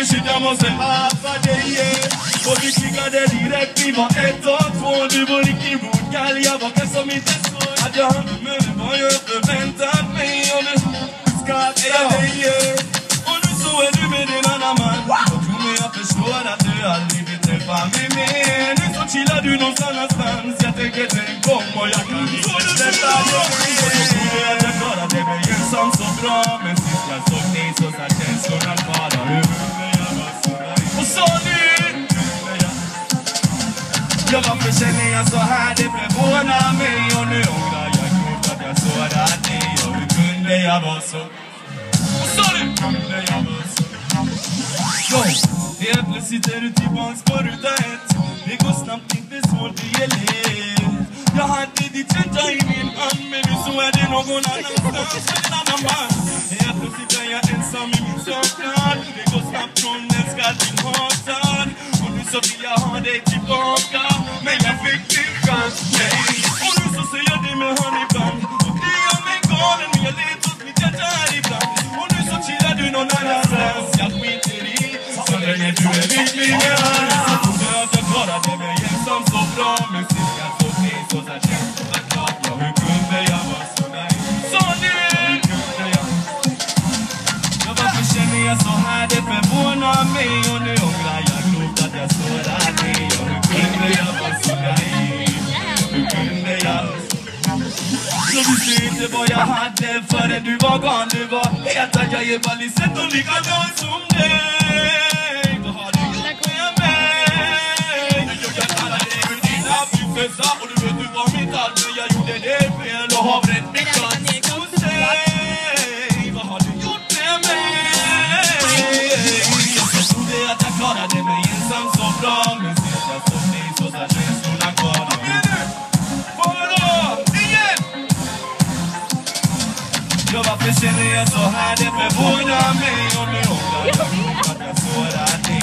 shit jag måste hata dig. Och vi klickade direkt, vi var 1 och 2. Du var riktigt rotgall, jag var en som inte såg att jag hade med vad jag förväntat mig. Och nu ska jag dig. Och nu så är du med din annan man. Och tro mig, jag förstår att du aldrig vill träffa mig mer. Nu så chillar du någonstans. Jag tänker tänk om och jag kan inte släppa dig. Och du trodde att jag klarade mig ensam så bra. Men sist jag såg dig så satt känslorna kvar. Och så nu jag var för känner jag så här, det förvånar mig. Och nu ångrar jag grovt att jag såg att dig. Och hur kunde jag vara så? Och så nu kunde jag vara så? Helt plötsligt är du tillbaks på ruta 1. Det går snabbt, inte svårt, det är lätt. Jag hade ditt hjärta i min hand. Men nu så är det någon annanstans med en annan man. Helt plötsligt är jag ensam i min saknad. Det går snabbt från älskad till hatad. Och nu så vill jag ha dig tillbaka. Men jag fick din chans, nej. Och nu så säger jag det med han ibland. Och det gör mig galen, men jag letar åt mitt hjärta här ibland. Och nu så chillar du någon annanstans. Jag skiter i, så länge du är lycklig med han. Så trodde jag att jag klarade mig ensam så bra. Men sist jag såg dig så där känslorna klart. Ja, hur kunde jag vara så naiv? Så nu, hur kunde jag? Ja, varför känner jag så här? Det förvånar mig. Och nu ångrar jag grovt att jag såg att dig. Ja, hur kunde jag vara så naiv? Hur kunde jag? Så visste inte vad jag hade förrän du var gone. Du var helt att jag är ballisett och likadan som dig. Vad har du gjort med mig? Jag kallar dig för dina prinsessa. Och du vet du var mitt allt. Men jag gjorde det fel och har vrätt mitt chans hos dig. Vad har du gjort med mig? Jag trodde att jag klarade mig ensam så bra. Men sist jag såg dig så där känslorna kvar. Jag varför känner jag så här, det förvånar mig. Och nu ångrar jag att jag såg att dig.